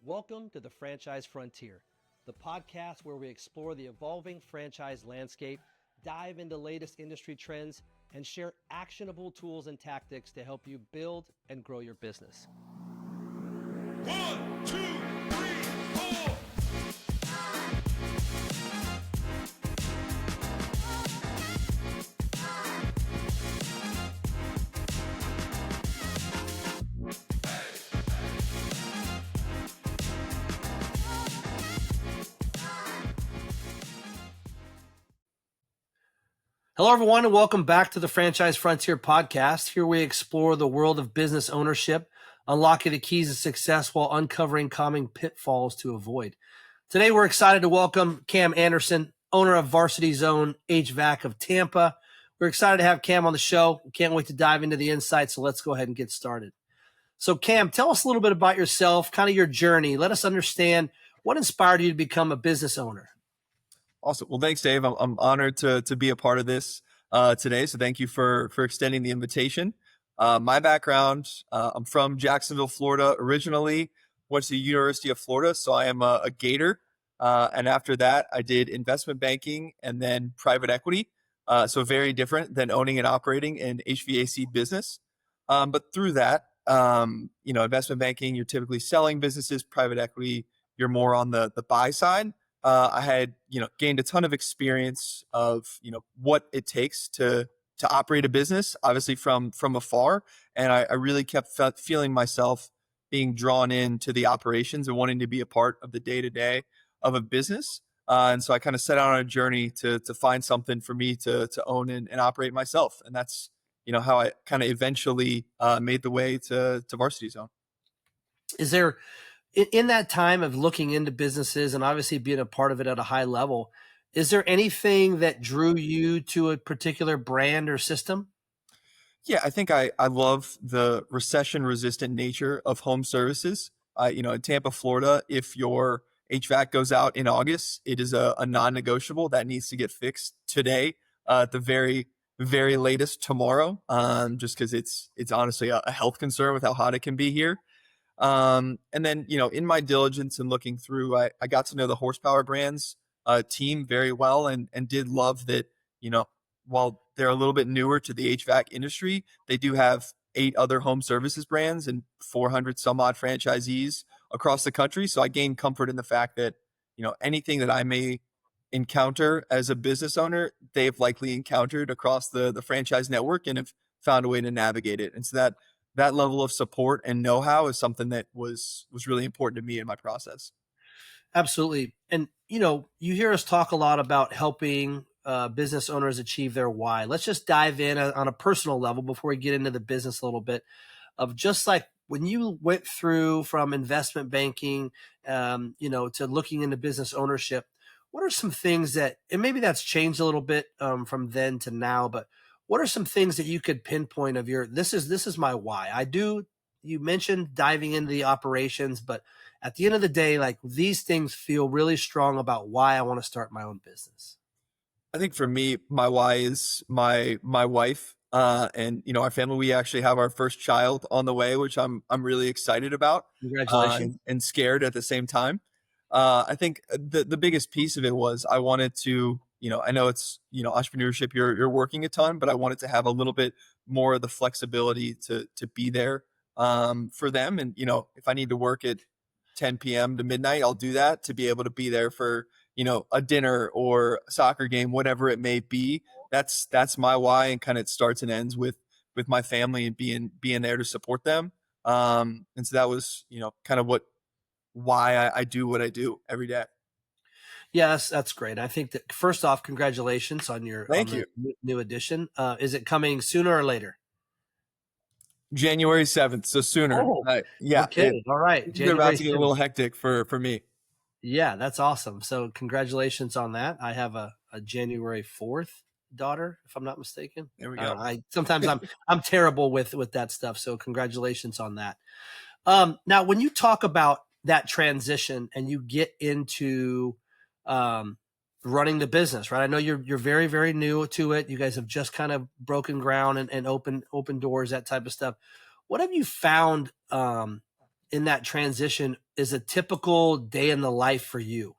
Welcome to the Franchise Frontier, the podcast where we explore the evolving franchise landscape, dive into latest industry trends, and share actionable tools and tactics to help you build and grow your business. 1, 2, 3, 4. Hello, everyone, and welcome back to the Franchise Frontier podcast. Here we explore the world of business ownership, unlocking the keys to success while uncovering common pitfalls to avoid. Today, we're excited to welcome Cam Anderson, owner of Varsity Zone HVAC of Tampa. We're excited to have Cam on the show. We can't wait to dive into the insights, so let's go ahead and get started. So, Cam, tell us a little bit about yourself, kind of your journey. Let us understand what inspired you to become a business owner. Awesome. Well, thanks, Dave. I'm honored to be a part of this today. So thank you for extending the invitation. My background, I'm from Jacksonville, Florida originally, went to the University of Florida. So I am a Gator. And after that, I did investment banking and then private equity. So very different than owning and operating an HVAC business. But through that, investment banking, you're typically selling businesses. Private equity, you're more on the buy side. I had, gained a ton of experience of, what it takes to operate a business, obviously from afar. And I really kept feeling myself being drawn into the operations and wanting to be a part of the day-to-day of a business. And so I kind of set out on a journey to find something for me to own and operate myself. And that's, how I kind of eventually made the way to Varsity Zone. Is there, in that time of looking into businesses and obviously being a part of it at a high level, is there anything that drew you to a particular brand or system? Yeah, I think I love the recession-resistant nature of home services. In Tampa, Florida, if your HVAC goes out in August, it is a non-negotiable that needs to get fixed today, at the very, very latest tomorrow, just because it's honestly a health concern with how hot it can be here. And then, in my diligence and looking through, I got to know the Horsepower Brands team very well and did love that, while they're a little bit newer to the HVAC industry, they do have 8 other home services brands and 400 some odd franchisees across the country. So I gained comfort in the fact that, anything that I may encounter as a business owner, they've likely encountered across the franchise network and have found a way to navigate it. And so that level of support and know-how is something that was really important to me in my process. Absolutely. And, you hear us talk a lot about helping business owners achieve their why. Let's just dive in on a personal level before we get into the business a little bit of just like when you went through from investment banking, to looking into business ownership, what are some things that, and maybe that's changed a little bit from then to now, but what are some things that you could pinpoint of this is my why? You mentioned diving into the operations, but at the end of the day, like these things feel really strong about why I want to start my own business. I think for me, my why is my wife, and our family. We actually have our first child on the way, which I'm really excited about. Congratulations. And scared at the same time. I think the biggest piece of it was I wanted to, I know it's, entrepreneurship, you're working a ton, but I wanted to have a little bit more of the flexibility to be there for them. And, if I need to work at 10 p.m. to midnight, I'll do that to be able to be there for, a dinner or a soccer game, whatever it may be. That's my why, and kind of starts and ends with my family and being there to support them. And so that was, kind of why I do what I do every day. Yes, that's great. I think that first off, congratulations on your new edition. Is it coming sooner or later? January 7th, so sooner. Yeah. Okay. All right. They're about to get a little hectic for me. Yeah, that's awesome. So congratulations on that. I have a January 4th daughter, if I'm not mistaken. There we go. Sometimes I'm terrible with that stuff. So congratulations on that. Now, when you talk about that transition and you get into running the business, right? I know you're very, very new to it. You guys have just kind of broken ground and open doors, that type of stuff. What have you found in that transition is a typical day in the life for you?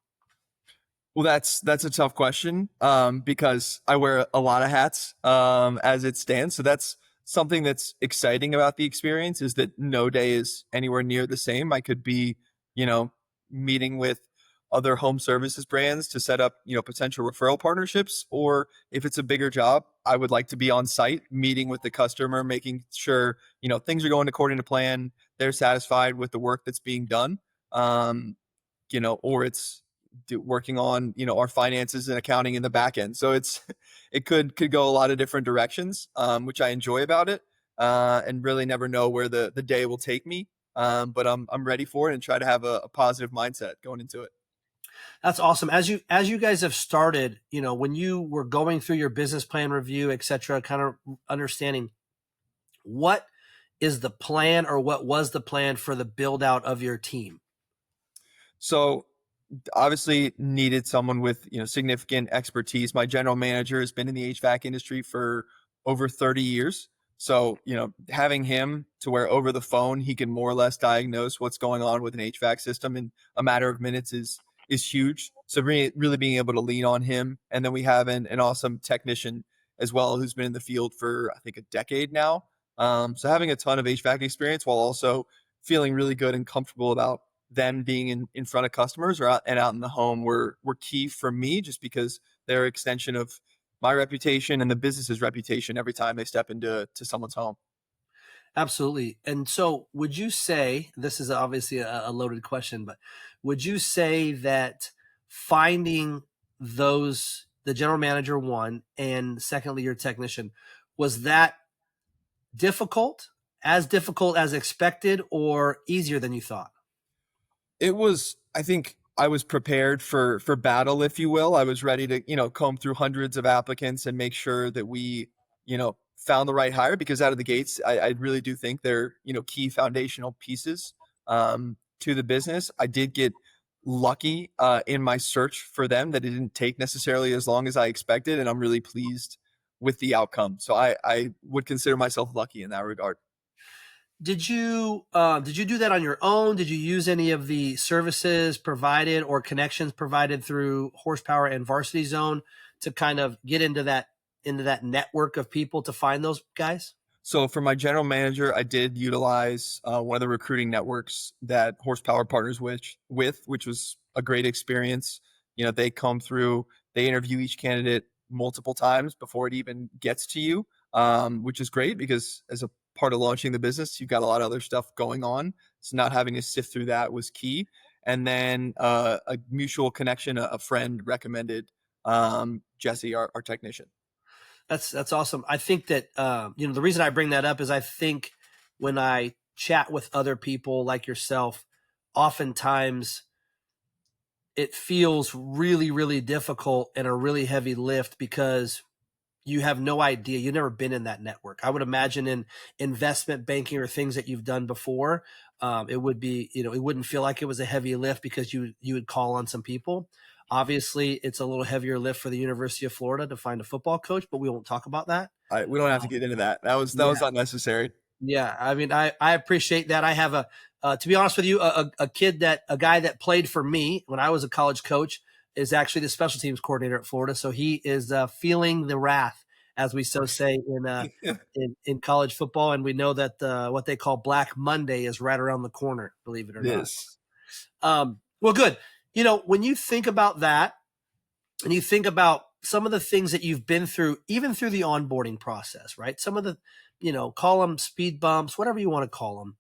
Well, that's a tough question, because I wear a lot of hats, as it stands. So that's something that's exciting about the experience, is that no day is anywhere near the same. I could be, you know, meeting with other home services brands to set up, potential referral partnerships, or if it's a bigger job, I would like to be on site, meeting with the customer, making sure, things are going according to plan. They're satisfied with the work that's being done. Or it's working on, our finances and accounting in the back end. So it could go a lot of different directions, which I enjoy about it, and really never know where the day will take me. But I'm ready for it and try to have a positive mindset going into it. That's awesome. As you guys have started, when you were going through your business plan review, et cetera, kind of understanding what is the plan, or what was the plan for the build out of your team? So obviously needed someone with, significant expertise. My general manager has been in the HVAC industry for over 30 years. So, having him to where over the phone, he can more or less diagnose what's going on with an HVAC system in a matter of minutes is huge. So really being able to lean on him. And then we have an awesome technician as well, who's been in the field for, I think, a decade now. So having a ton of HVAC experience while also feeling really good and comfortable about them being in front of customers or out in the home were key for me, just because they're an extension of my reputation and the business's reputation every time they step into someone's home. Absolutely. And so would you say, this is obviously a loaded question, but would you say that finding the general manager, one, and secondly, your technician, was that difficult, as expected, or easier than you thought? It was, I think I was prepared for battle, if you will. I was ready to, comb through hundreds of applicants and make sure that we, found the right hire, because out of the gates, I really do think they're, key foundational pieces, to the business. I did get lucky, in my search for them, that it didn't take necessarily as long as I expected. And I'm really pleased with the outcome. So I would consider myself lucky in that regard. Did you do that on your own? Did you use any of the services provided or connections provided through Horsepower and Varsity Zone to kind of get into that network of people to find those guys? So for my general manager, I did utilize, one of the recruiting networks that Horsepower partners with, which was a great experience. They come through, they interview each candidate multiple times before it even gets to you, which is great, because as a part of launching the business, you've got a lot of other stuff going on. So not having to sift through that was key. And then, a mutual connection, a friend recommended, Jesse, our technician. That's awesome. I think that the reason I bring that up is I think when I chat with other people like yourself, oftentimes it feels really, really difficult and a really heavy lift, because you have no idea. You've never been in that network. I would imagine in investment banking or things that you've done before, it would be, it wouldn't feel like it was a heavy lift, because you would call on some people. Obviously, it's a little heavier lift for the University of Florida to find a football coach, but we won't talk about that. We don't have to get into that. That was unnecessary. Yeah, I mean, I appreciate that. I have to be honest with you, a guy that played for me when I was a college coach is actually the special teams coordinator at Florida. So he is feeling the wrath, as we so say in college football. And we know that what they call Black Monday is right around the corner, believe it or not. Yes. Well, good. When you think about that, and you think about some of the things that you've been through, even through the onboarding process, right? Some of the, call them speed bumps, whatever you want to call them.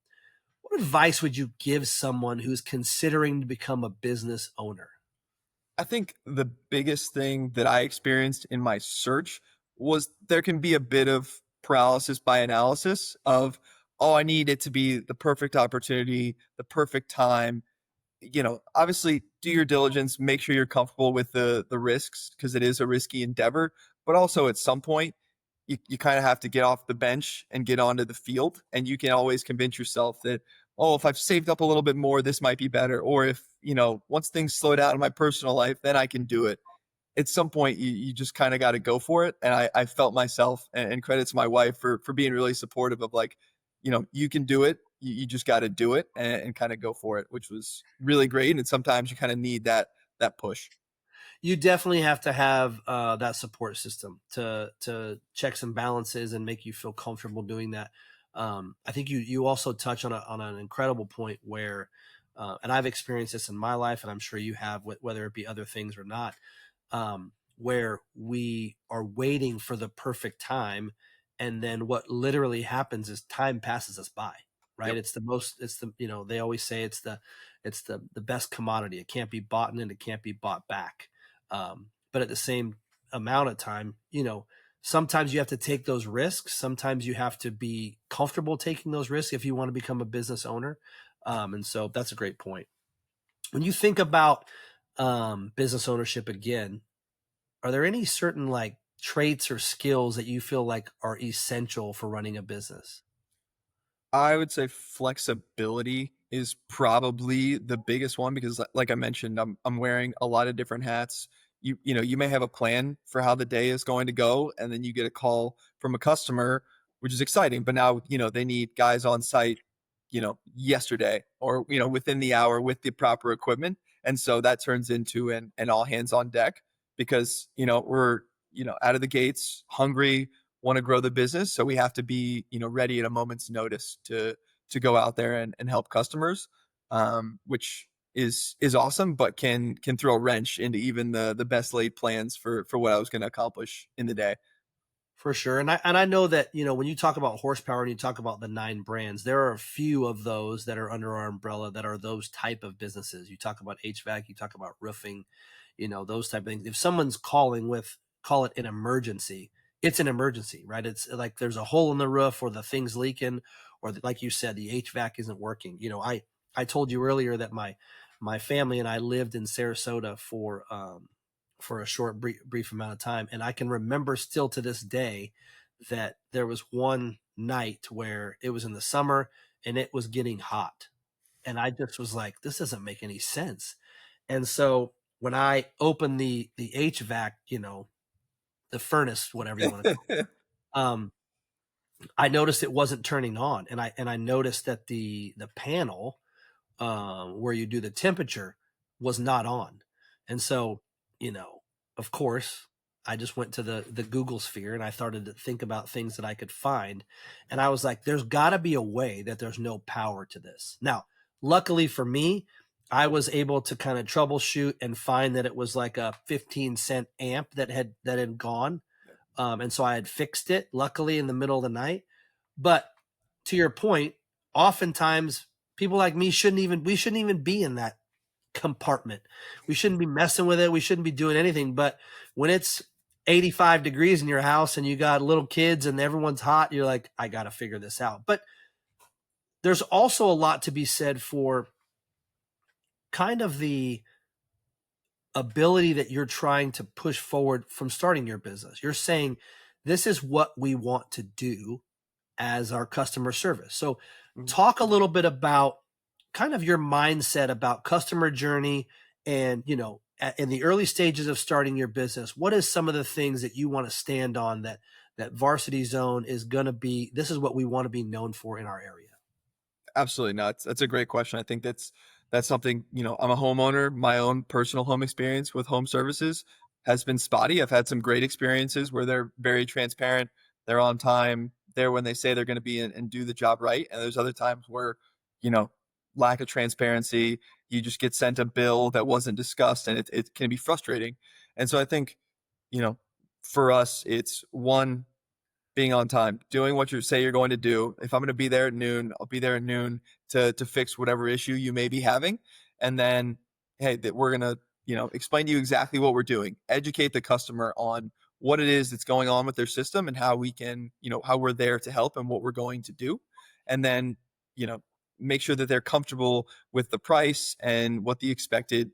What advice would you give someone who's considering to become a business owner? I think the biggest thing that I experienced in my search was there can be a bit of paralysis by analysis of, oh, I need it to be the perfect opportunity, the perfect time. Obviously do your diligence, make sure you're comfortable with the risks, because it is a risky endeavor, but also at some point you kind of have to get off the bench and get onto the field. And you can always convince yourself that, oh, if I've saved up a little bit more, this might be better. Or if, once things slow down in my personal life, then I can do it. At some point you just kind of got to go for it. And I felt myself, and credit to my wife for being really supportive of, like, you can do it. You just got to do it and kind of go for it, which was really great. And sometimes you kind of need that push. You definitely have to have that support system to checks and balances and make you feel comfortable doing that. I think you also touch on an incredible point where, and I've experienced this in my life, and I'm sure you have, whether it be other things or not, where we are waiting for the perfect time, and then what literally happens is time passes us by. Right? Yep. It's the they always say it's the best commodity. It can't be bought and it can't be bought back. But at the same amount of time, sometimes you have to take those risks. Sometimes you have to be comfortable taking those risks if you want to become a business owner. And so that's a great point. When you think about business ownership again, are there any certain like traits or skills that you feel like are essential for running a business? I would say flexibility is probably the biggest one because like I mentioned, I'm wearing a lot of different hats. You may have a plan for how the day is going to go, and then you get a call from a customer, which is exciting, but now, they need guys on site, yesterday or, within the hour with the proper equipment. And so that turns into an all hands on deck because, we're, out of the gates, hungry, want to grow the business. So we have to be, ready at a moment's notice to go out there and help customers, which is awesome, but can throw a wrench into even the best laid plans for what I was going to accomplish in the day. For sure. And I know that, when you talk about horsepower and you talk about the 9 brands, there are a few of those that are under our umbrella that are those type of businesses. You talk about HVAC, you talk about roofing, those type of things. If someone's calling call it an emergency, it's an emergency, right? It's like there's a hole in the roof or the thing's leaking or like you said, the HVAC isn't working. I told you earlier that my family and I lived in Sarasota for a short brief amount of time, and I can remember still to this day that there was one night where it was in the summer and it was getting hot, and I just was like, this doesn't make any sense. And so when I opened the HVAC, the furnace, whatever you want to call it, I noticed it wasn't turning on, and I noticed that the panel where you do the temperature was not on. And so, you know, of course, I just went to the Google sphere and I started to think about things that I could find. And I was like, there's got to be a way that there's no power to this. Now, luckily for me, I was able to kind of troubleshoot and find that it was like a 15-cent amp that had gone. And so I had fixed it, luckily, in the middle of the night. But to your point, oftentimes people like me we shouldn't even be in that compartment. We shouldn't be messing with it. We shouldn't be doing anything. But when it's 85 degrees in your house and you got little kids and everyone's hot, you're like, I got to figure this out. But there's also a lot to be said for kind of the ability that you're trying to push forward from starting your business. You're saying, this is what we want to do as our customer service. So talk a little bit about kind of your mindset about customer journey and, in the early stages of starting your business, what is some of the things that you want to stand on that Varsity Zone is going to be, this is what we want to be known for in our area? Absolutely not. That's a great question. I think that's something, I'm a homeowner. My own personal home experience with home services has been spotty. I've had some great experiences where they're very transparent, they're on time, they're when they say they're going to be and do the job right. And there's other times where, you know, lack of transparency, you just get sent a bill that wasn't discussed, and it can be frustrating. And so I think, for us, it's one, being on time, doing what you say you're going to do. If I'm going to be there at noon, I'll be there at noon to fix whatever issue you may be having. And then, hey, that we're going to, explain to you exactly what we're doing, educate the customer on what it is that's going on with their system and how we can, how we're there to help and what we're going to do. And then, make sure that they're comfortable with the price and what the expected,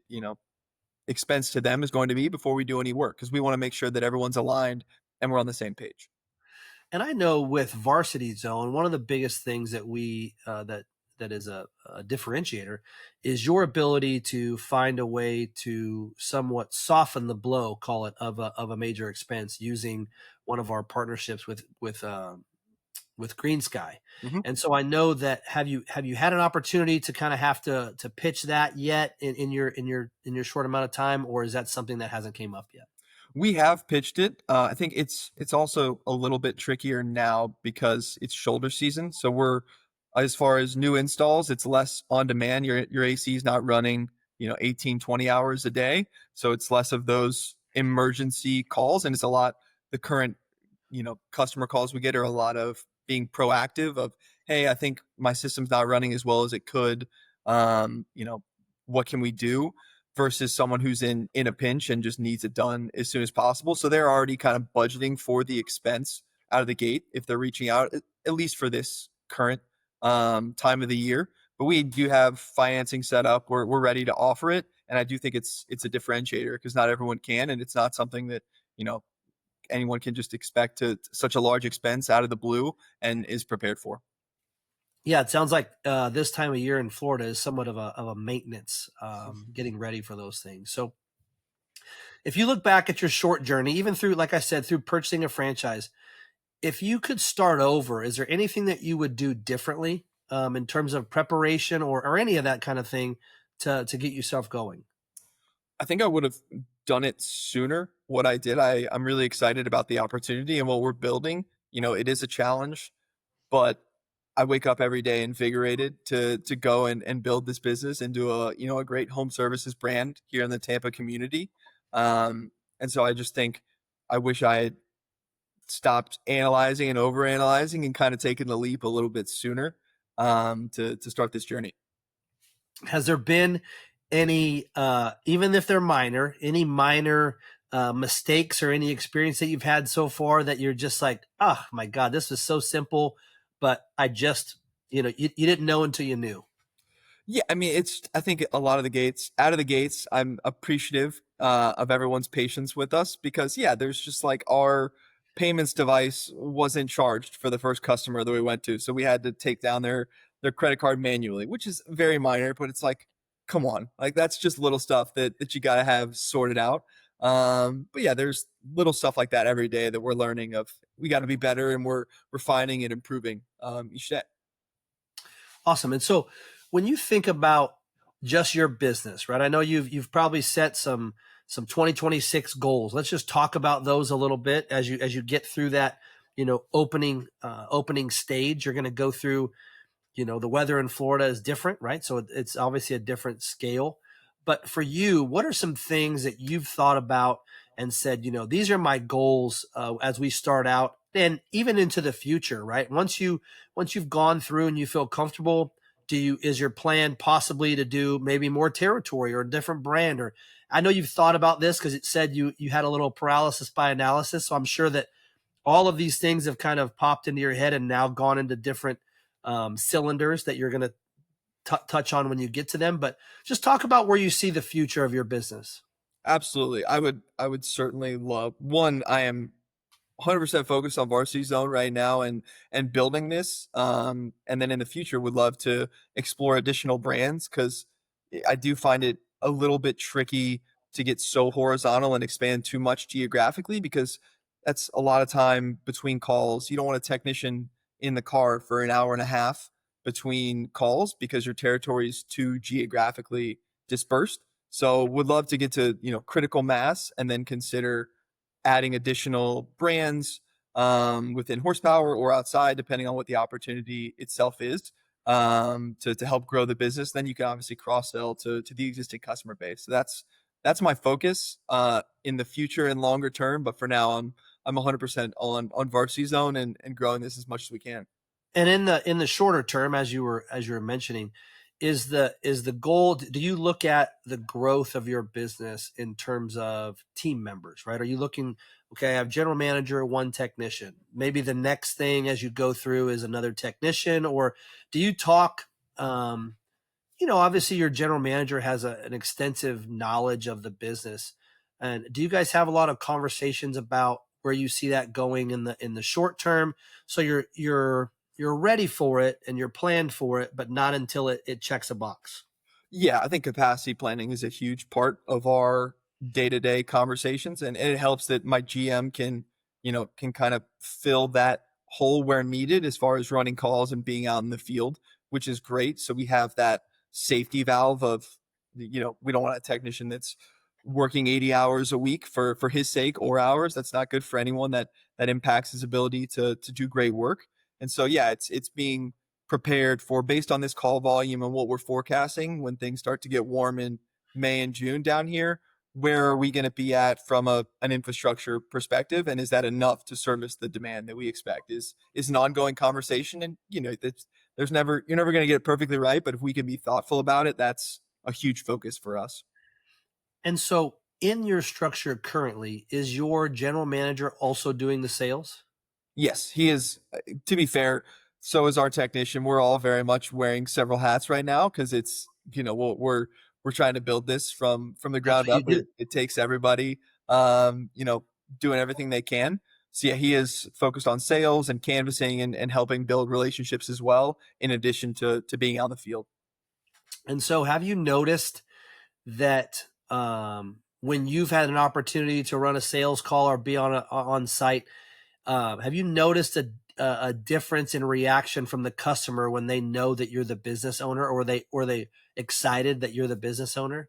expense to them is going to be before we do any work. Cause we want to make sure that everyone's aligned and we're on the same page. And I know with Varsity Zone, one of the biggest things that we that is a differentiator is your ability to find a way to somewhat soften the blow, call it, of a major expense using one of our partnerships with with Green Sky. Mhm. And so I know that have you had an opportunity to kind of have to pitch that yet in your short amount of time, or is that something that hasn't came up yet? We have pitched it. I think it's also a little bit trickier now because it's shoulder season. So we're as far as new installs, it's less on demand. Your AC is not running, 18, 20 hours a day. So it's less of those emergency calls, and it's a lot the current, customer calls we get are a lot of being proactive of, hey, I think my system's not running as well as it could. Um, you know, what can we do? Versus someone who's in a pinch and just needs it done as soon as possible. So they're already kind of budgeting for the expense out of the gate if they're reaching out, at least for this current time of the year. But we do have financing set up. We're ready to offer it, and I do think it's a differentiator because not everyone can, and it's not something that anyone can just expect to such a large expense out of the blue and is prepared for. Yeah, it sounds like this time of year in Florida is somewhat of a maintenance, getting ready for those things. So if you look back at your short journey, even through, like I said, through purchasing a franchise, if you could start over, is there anything that you would do differently in terms of preparation or any of that kind of thing to get yourself going? I think I would have done it sooner. What I did, I'm really excited about the opportunity and what we're building. It is a challenge, but I wake up every day invigorated to go and build this business into a great home services brand here in the Tampa community. And so I just think I wish I had stopped analyzing and overanalyzing and kind of taken the leap a little bit sooner to start this journey. Has there been any, even if they're minor, any minor mistakes or any experience that you've had so far that you're just like, oh my God, this was so simple, but I just, you didn't know until you knew. Yeah, I mean, I think a lot of out of the gates, I'm appreciative of everyone's patience with us because, yeah, there's just like our payments device wasn't charged for the first customer that we went to. So we had to take down their credit card manually, which is very minor, but it's like, come on, like that's just little stuff that you got to have sorted out. But yeah, there's little stuff like that every day that we're learning of. We got to be better, and we're refining and improving each day. Awesome. And so when you think about just your business, right? I know you've probably set some 2026 goals. Let's just talk about those a little bit as you get through that, opening stage. You're going to go through, the weather in Florida is different, right? So it's obviously a different scale. But for you, what are some things that you've thought about and said, these are my goals as we start out and even into the future, right? Once you've gone through and you feel comfortable, is your plan possibly to do maybe more territory or a different brand? Or I know you've thought about this because it said you had a little paralysis by analysis. So I'm sure that all of these things have kind of popped into your head and now gone into different cylinders that you're going to touch on when you get to them. But just talk about where you see the future of your business. Absolutely. I would certainly love one. I am 100% focused on Varsity Zone right now and building this. And then in the future would love to explore additional brands because I do find it a little bit tricky to get so horizontal and expand too much geographically because that's a lot of time between calls. You don't want a technician in the car for an hour and a half between calls because your territory is too geographically dispersed. So would love to get to, critical mass and then consider adding additional brands within horsepower or outside, depending on what the opportunity itself is, to help grow the business. Then you can obviously cross sell to the existing customer base. So that's my focus in the future and longer term. But for now, I'm 100% on Varsity Zone and growing this as much as we can. And in the shorter term, as you were mentioning, is the goal? Do you look at the growth of your business in terms of team members, right? Are you looking, okay, I have general manager, one technician. Maybe the next thing as you go through is another technician, or do you talk? Obviously your general manager has an extensive knowledge of the business, and do you guys have a lot of conversations about where you see that going in the short term? So you're ready for it and you're planned for it, but not until it checks a box. Yeah, I think capacity planning is a huge part of our day-to-day conversations, and it helps that my GM can kind of fill that whole where needed as far as running calls and being out in the field, which is great. So we have that safety valve of, we don't want a technician that's working 80 hours a week for his sake or ours. That's not good for anyone. That impacts his ability to do great work. And so, yeah, it's being prepared for, based on this call volume and what we're forecasting when things start to get warm in May and June down here. Where are we going to be at from an infrastructure perspective, and is that enough to service the demand that we expect? Is an ongoing conversation, and you're never going to get it perfectly right, but if we can be thoughtful about it, that's a huge focus for us. And so in your structure currently, is your general manager also doing the sales? Yes, he is. To be fair, so is our technician. We're all very much wearing several hats right now because it's we're trying to build this from the That's ground what you up. do. It takes everybody, doing everything they can. So yeah, he is focused on sales and canvassing and helping build relationships as well, in addition to being out in the field. And so have you noticed that when you've had an opportunity to run a sales call or be on site, have you noticed a difference in reaction from the customer when they know that you're the business owner, or they excited that you're the business owner?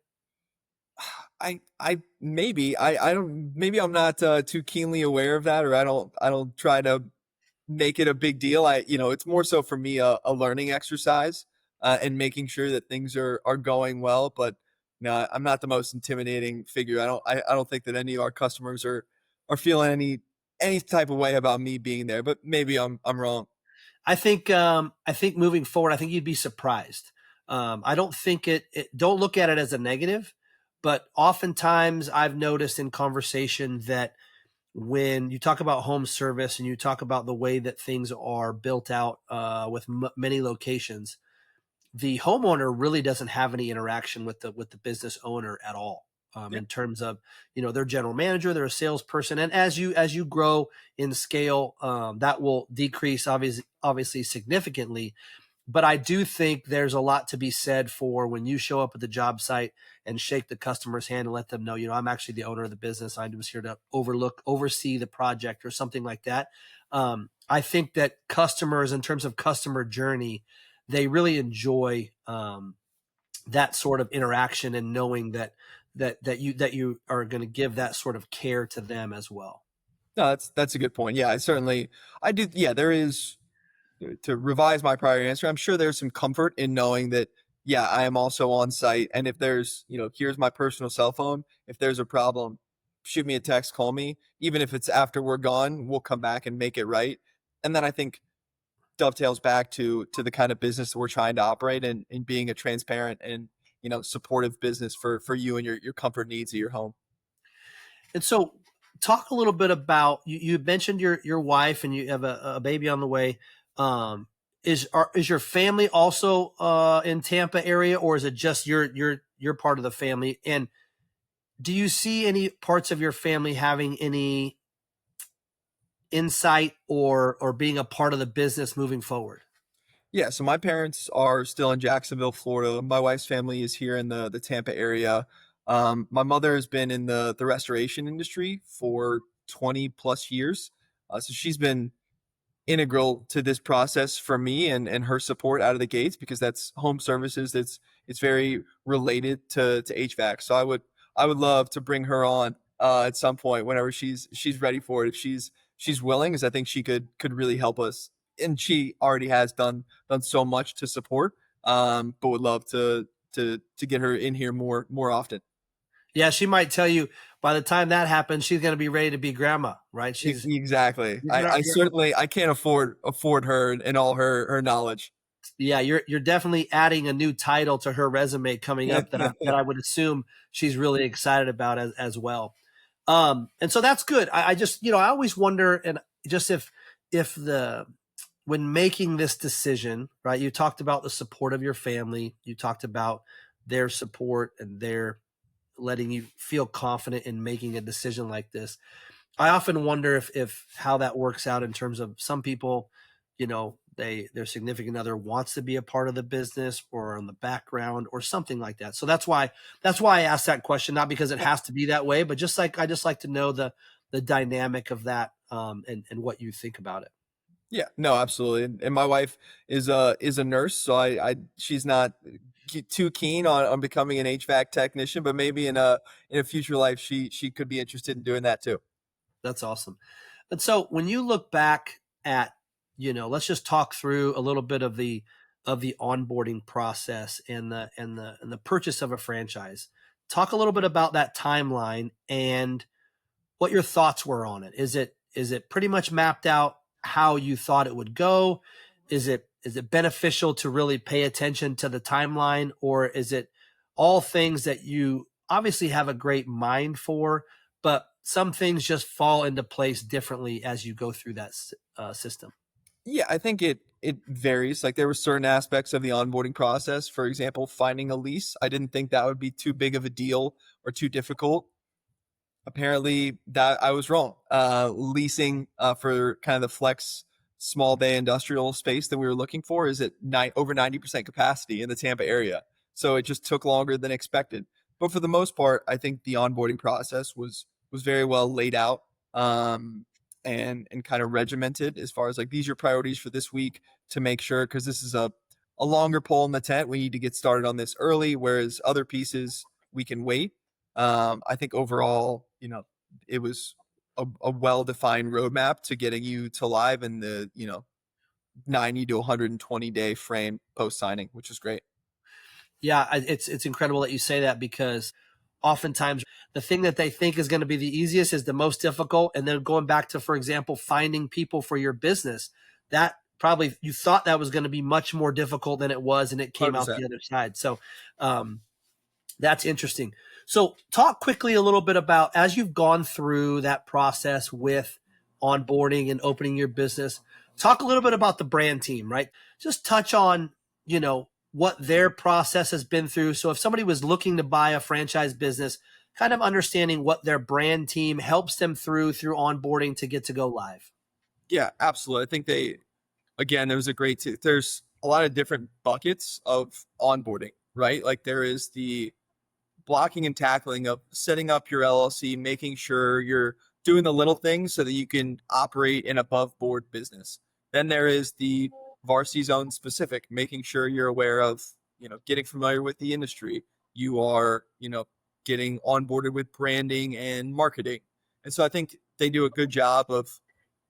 Maybe I'm not too keenly aware of that, or I don't try to make it a big deal. It's more so for me a learning exercise, and making sure that things are going well. But no, I'm not the most intimidating figure. I don't think that any of our customers are feeling any type of way about me being there. But maybe I'm wrong. I think moving forward, I think you'd be surprised. I don't think don't look at it as a negative, but oftentimes I've noticed in conversation that when you talk about home service and you talk about the way that things are built out with many locations, the homeowner really doesn't have any interaction with the business owner at all. Yeah. In terms of their general manager, they're a salesperson, and as you grow in scale, that will decrease obviously significantly. But I do think there's a lot to be said for when you show up at the job site and shake the customer's hand and let them know, I'm actually the owner of the business. I was here to oversee the project or something like that. I think that customers, in terms of customer journey, they really enjoy that sort of interaction and knowing that you are going to give that sort of care to them as well. No, that's a good point. Yeah, I do. Yeah, there is, to revise my prior answer, I'm sure there's some comfort in knowing that, yeah, I am also on site. And if there's, here's my personal cell phone. If there's a problem, shoot me a text, call me. Even if it's after we're gone, we'll come back and make it right. And then I think dovetails back to the kind of business that we're trying to operate, and being a transparent and supportive business for you and your comfort needs of your home. And so talk a little bit about, you mentioned your wife and you have a baby on the way. Is your family also in Tampa area, or is it just your part of the family? And do you see any parts of your family having any insight or being a part of the business moving forward? Yeah, so my parents are still in Jacksonville, Florida. My wife's family is here in the Tampa area. My mother has been in the restoration industry for 20 plus years. So she's been integral to this process for me, and her support out of the gates, because that's home services. It's very related to HVAC. So I would love to bring her on at some point whenever she's ready for it. If she's willing, because I think she could really help us, and she already has done so much to support. But would love to get her in here more often. Yeah, she might tell you by the time that happens, she's going to be ready to be grandma, right? Exactly. I can't afford her and all her knowledge. Yeah, you're definitely adding a new title to her resume coming up that I would assume she's really excited about as well. And so that's good. I just, I always wonder, and just if when making this decision, right, you talked about the support of your family, you talked about their support and their letting you feel confident in making a decision like this. I often wonder if how that works out in terms of some people, their significant other wants to be a part of the business or on the background or something like that. So that's why I asked that question, not because it has to be that way, but I just like to know the dynamic of that, and what you think about it. Yeah, no, absolutely. And my wife is a nurse, so I she's not too keen on becoming an HVAC technician, but maybe in a future life she could be interested in doing that too. That's awesome. And so when you look back at, let's just talk through a little bit of the onboarding process and the purchase of a franchise. Talk a little bit about that timeline and what your thoughts were on it. Is it pretty much mapped out how you thought it would go? Is it beneficial to really pay attention to the timeline, or is it all things that you obviously have a great mind for, but some things just fall into place differently as you go through that system? Yeah, I think it varies. Like there were certain aspects of the onboarding process. For example, finding a lease. I didn't think that would be too big of a deal or too difficult. Apparently that I was wrong. Leasing for kind of the flex small bay industrial space that we were looking for is at over 90% capacity in the Tampa area. So it just took longer than expected. But for the most part, I think the onboarding process was very well laid out, and kind of regimented as far as like these are your priorities for this week to make sure, because this is a longer pole in the tent. We need to get started on this early, whereas other pieces we can wait. I think overall, it was a well-defined roadmap to getting you to live in the, 90 to 120 day frame post signing, which is great. Yeah, it's incredible that you say that, because oftentimes the thing that they think is going to be the easiest is the most difficult. And then going back to, for example, finding people for your business, that probably you thought that was going to be much more difficult than it was, and it came out 100%. the other side. So um, that's interesting. So talk quickly a little bit about, as you've gone through that process with onboarding and opening your business, talk a little bit about the brand team, right? Just touch on, what their process has been through. So if somebody was looking to buy a franchise business, kind of understanding what their brand team helps them through onboarding to get to go live. Yeah, absolutely. I think again, there's a lot of different buckets of onboarding, right? Like there is the blocking and tackling of setting up your LLC, making sure you're doing the little things so that you can operate an above board business. Then there is the Varsity zone specific, making sure you're aware of, getting familiar with the industry. You are, getting onboarded with branding and marketing. And so I think they do a good job of,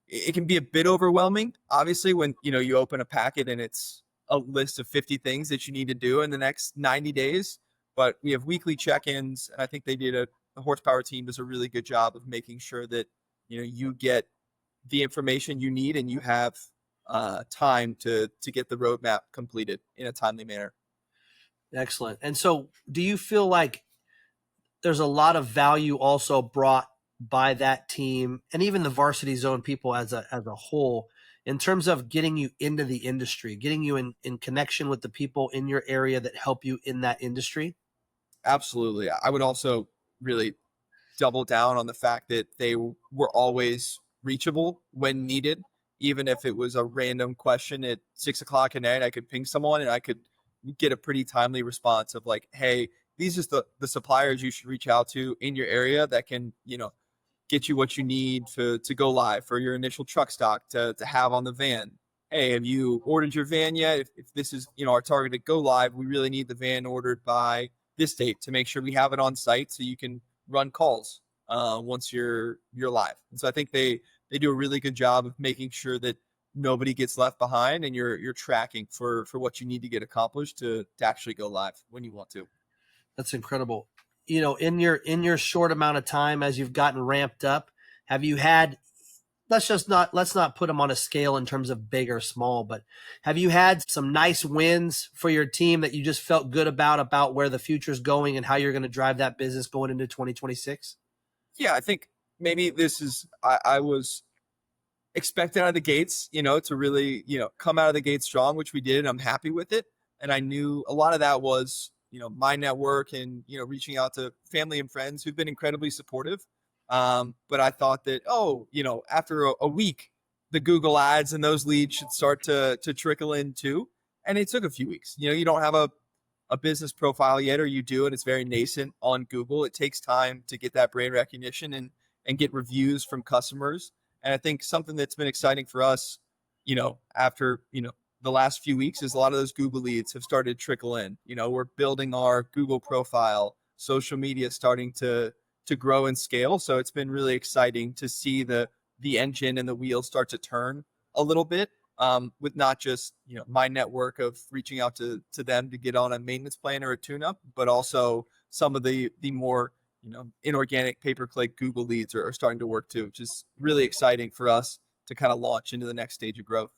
it can be a bit overwhelming, obviously, when, you open a packet and it's a list of 50 things that you need to do in the next 90 days. But we have weekly check-ins, and I think the horsepower team does a really good job of making sure that you get the information you need and you have time to get the roadmap completed in a timely manner. Excellent. And so do you feel like there's a lot of value also brought by that team and even the varsity zone people as a whole, in terms of getting you into the industry, getting you in connection with the people in your area that help you in that industry? Absolutely. I would also really double down on the fact that they were always reachable when needed. Even if it was a random question at 6 o'clock at night, I could ping someone and I could get a pretty timely response of like, hey, these are the suppliers you should reach out to in your area that can, get you what you need to go live for your initial truck stock to have on the van. Hey, have you ordered your van yet? If this is, our targeted go live, we really need the van ordered by this date to make sure we have it on site so you can run calls once you're live. And so I think they do a really good job of making sure that nobody gets left behind and you're tracking for what you need to get accomplished to actually go live when you want to. That's incredible. In your short amount of time as you've gotten ramped up, have you had, let's not put them on a scale in terms of big or small, but have you had some nice wins for your team that you just felt good about where the future's going and how you're going to drive that business going into 2026? Yeah, I think maybe this is I was expected out of the gates, to really, come out of the gates strong, which we did, and I'm happy with it. And I knew a lot of that was, my network and, reaching out to family and friends who've been incredibly supportive. But I thought that, after a week, the Google ads and those leads should start to trickle in too. And it took a few weeks. You don't have a business profile yet, or you do, and it's very nascent on Google. It takes time to get that brand recognition and get reviews from customers. And I think something that's been exciting for us, after, the last few weeks is a lot of those Google leads have started to trickle in. We're building our Google profile, social media starting to grow and scale. So it's been really exciting to see the engine and the wheels start to turn a little bit, with not just, my network of reaching out to them to get on a maintenance plan or a tune-up, but also some of the more, inorganic pay-per-click Google leads are starting to work too, which is really exciting for us to kind of launch into the next stage of growth.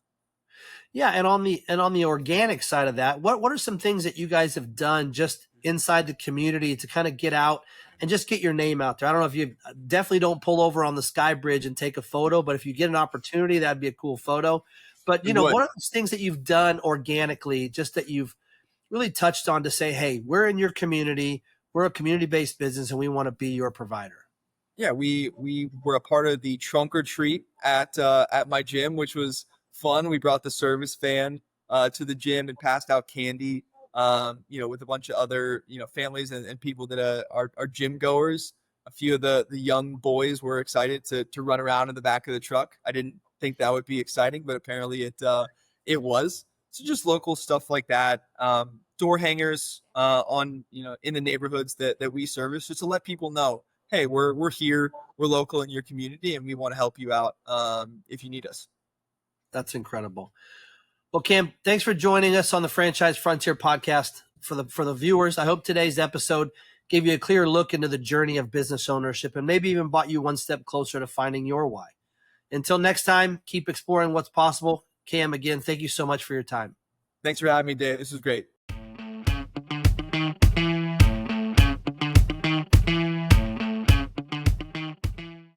Yeah, and on the organic side of that, what are some things that you guys have done just inside the community to kind of get out and just get your name out there? I don't know if you definitely don't pull over on the Sky Bridge and take a photo, but if you get an opportunity, that'd be a cool photo. But It would. what are those things that you've done organically, just that you've really touched on to say, hey, we're in your community, we're a community-based business, and we want to be your provider? Yeah, we were a part of the trunk or treat at my gym, which was fun. We brought the service van to the gym and passed out candy, with a bunch of other, families and people that are gym goers. A few of the young boys were excited to run around in the back of the truck. I didn't think that would be exciting, but apparently it was. So just local stuff like that. Door hangers on, in the neighborhoods that we service, just to let people know, hey, we're here, we're local in your community, and we want to help you out if you need us. That's incredible. Well, Cam, thanks for joining us on the Franchise Frontier podcast. For the viewers, I hope today's episode gave you a clear look into the journey of business ownership and maybe even brought you one step closer to finding your why. Until next time, keep exploring what's possible. Cam, again, thank you so much for your time. Thanks for having me, Dave. This was great.